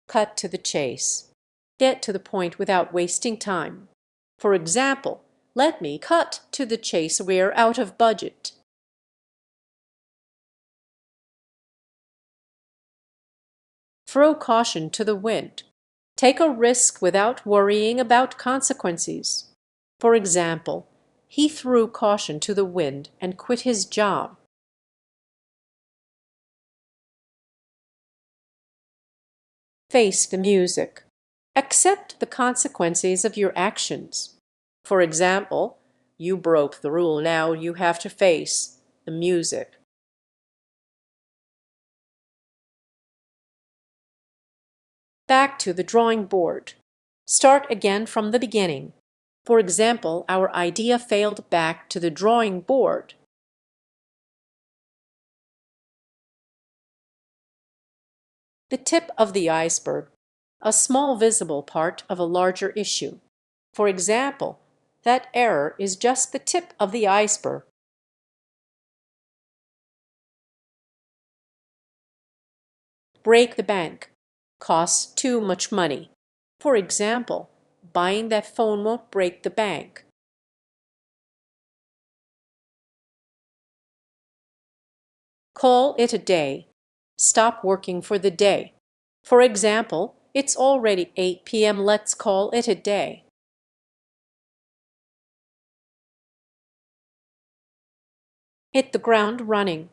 Cut to the chase. Get to the point without wasting time. For example, let me cut to the chase. We're out of budget. Throw caution to the wind. Take a risk without worrying about consequences. For example, he threw caution to the wind and quit his job. Face the music. Accept the consequences of your actions. For example, you broke the rule, now you have to face the music. Back to the drawing board. Start again from the beginning. For example, our idea failed. Back to the drawing board. The tip of the iceberg, a small visible part of a larger issue. For example, that error is just the tip of the iceberg. Break the bank. Costs too much money. For example, buying that phone won't break the bank. Call it a day. Stop working for the day. For example, it's already 8 p.m. Let's call it a day. Hit the ground running.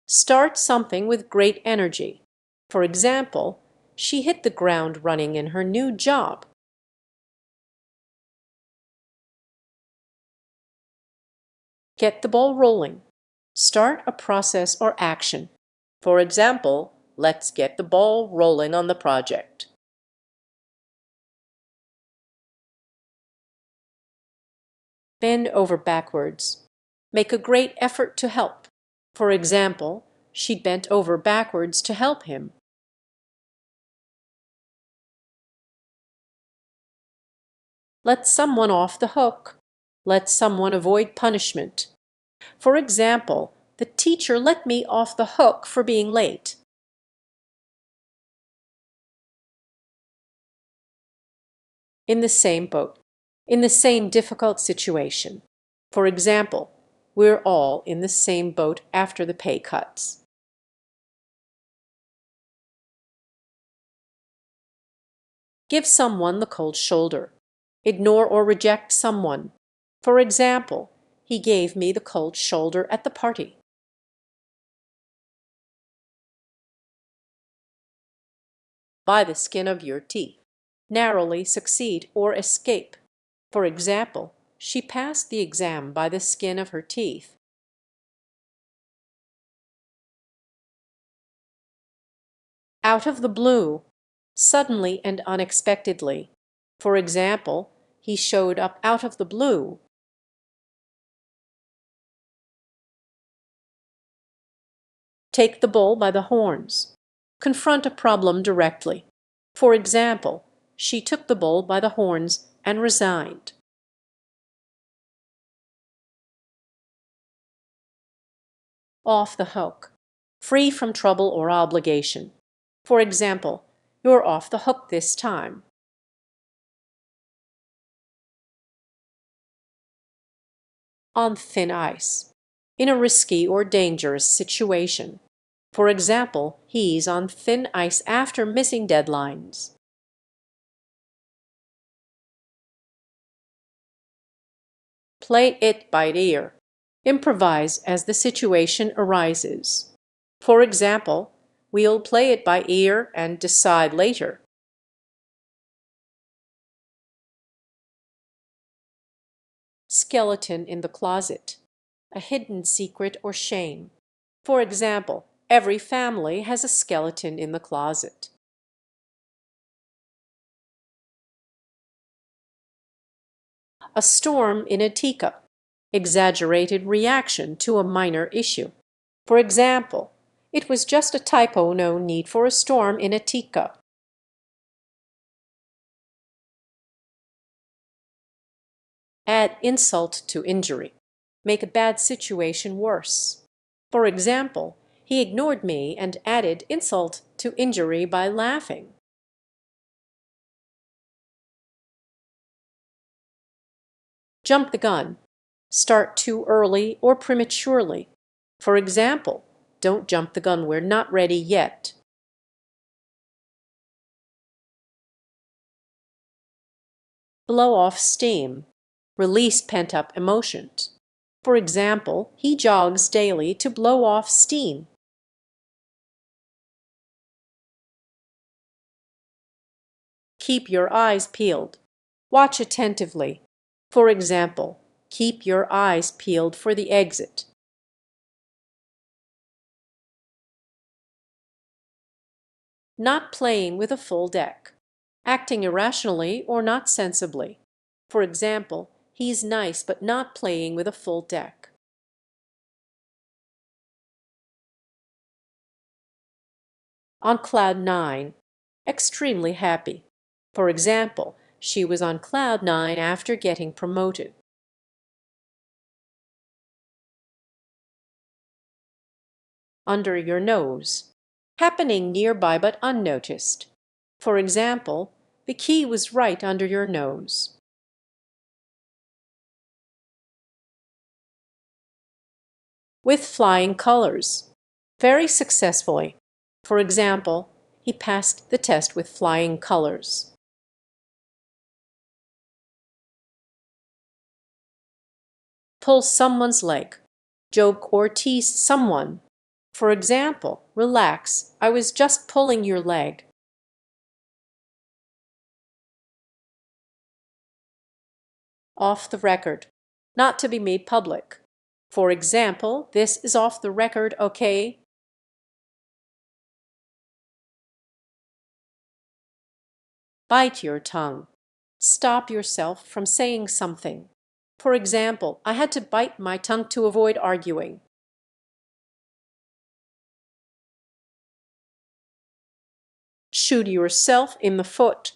Start something with great energy. For example, she hit the ground running in her new job. Get the ball rolling. Start a process or action. For example, let's get the ball rolling on the project. Bend over backwards. Make a great effort to help. For example, she bent over backwards to help him. Let someone off the hook. Let someone avoid punishment. For example, the teacher let me off the hook for being late. In the same boat. In the same difficult situation. For example, we're all in the same boat after the pay cuts. Give someone the cold shoulder. Ignore or reject someone. For example, he gave me the cold shoulder at the party. By the skin of your teeth. Narrowly succeed or escape. For example, she passed the exam by the skin of her teeth. Out of the blue. Suddenly and unexpectedly. For example, he showed up out of the blue. Take the bull by the horns. Confront a problem directly. For example, she took the bull by the horns and resigned. Off the hook. Free from trouble or obligation. For example, you're off the hook this time. On thin ice. In a risky or dangerous situation. For example, he's on thin ice after missing deadlines. Play it by ear. Improvise as the situation arises. For example, we'll play it by ear and decide later. Skeleton in the closet. A hidden secret or shame. For example, every family has a skeleton in the closet. A storm in a teacup. Exaggerated reaction to a minor issue. For example, it was just a typo, no need for a storm in a teacup. Add insult to injury. Make a bad situation worse. For example, he ignored me and added insult to injury by laughing. Jump the gun. Start too early or prematurely. For example, don't jump the gun, we're not ready yet. Blow off steam. Release pent-up emotions. For example, he jogs daily to blow off steam. Keep your eyes peeled. Watch attentively. For example, keep your eyes peeled for the exit. Not playing with a full deck. Acting irrationally or not sensibly. For example, he's nice but not playing with a full deck. On cloud nine. Extremely happy. For example, she was on cloud nine after getting promoted. Under your nose. Happening nearby but unnoticed. For example, the key was right under your nose. With flying colors. Very successfully. For example, he passed the test with flying colors. Pull someone's leg. Joke or tease someone. For example, relax, I was just pulling your leg. Off the record. Not to be made public. For example, this is off the record, okay? Bite your tongue. Stop yourself from saying something. For example, I had to bite my tongue to avoid arguing. Shoot yourself in the foot.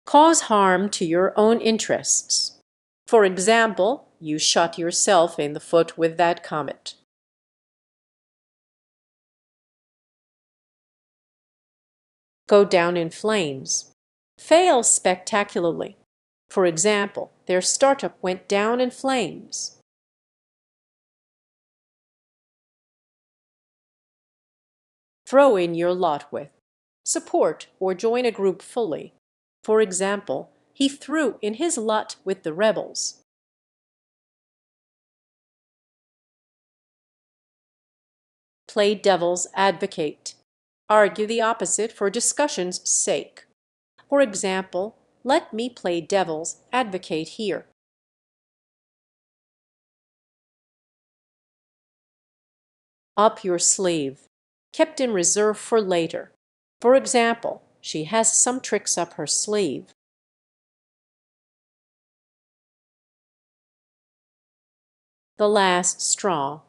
Cause harm to your own interests. For example, you shot yourself in the foot with that comment. Go down in flames. Fail spectacularly. For example, their startup went down in flames. Throw in your lot with. Support or join a group fully. For example, he threw in his lot with the rebels. Play devil's advocate. Argue the opposite for discussion's sake. For example, let me play devil's advocate here. Up your sleeve. Kept in reserve for later. For example, she has some tricks up her sleeve. The last straw.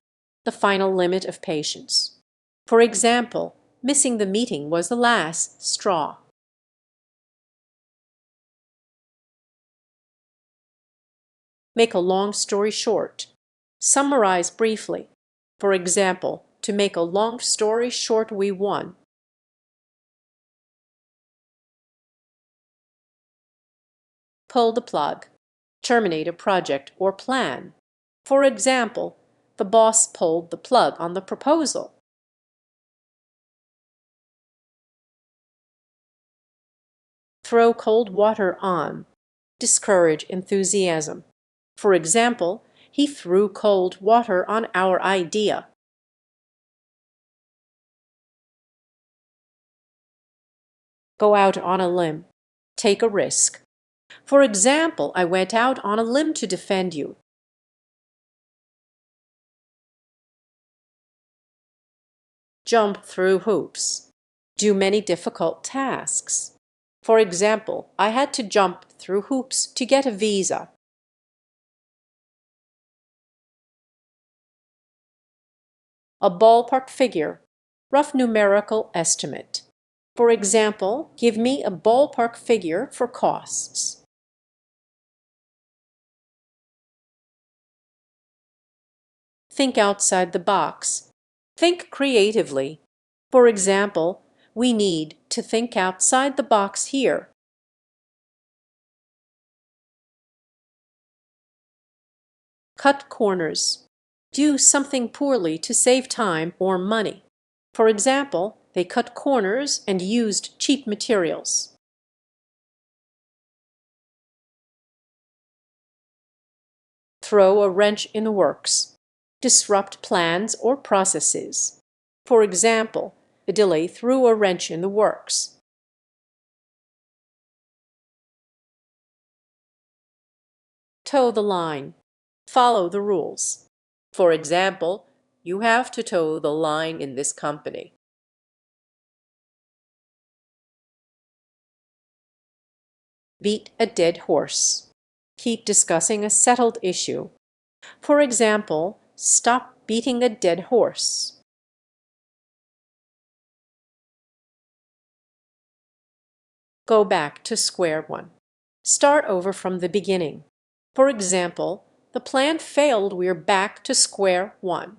The final limit of patience. For example, missing the meeting was the last straw. Make a long story short. Summarize briefly. For example, to make a long story short, we won. Pull the plug. Terminate a project or plan. For example, the boss pulled the plug on the proposal. Throw cold water on. Discourage enthusiasm. For example, he threw cold water on our idea. Go out on a limb. Take a risk. For example, I went out on a limb to defend you. Jump through hoops. Do many difficult tasks. For example, I had to jump through hoops to get a visa. A ballpark figure. Rough numerical estimate. For example, give me a ballpark figure for costs. Think outside the box. Think creatively. For example, we need to think outside the box here. cut corners. Do something poorly to save time or money. For example, they cut corners and used cheap materials. Throw a wrench in the works. Disrupt plans or processes. For example, the delay threw a wrench in the works. Toe the line. Follow the rules. For example, you have to toe the line in this company. Beat a dead horse. Keep discussing a settled issue. For example, stop beating a dead horse. Go back to square one. Start over from the beginning. For example, the plan failed, we're back to square one.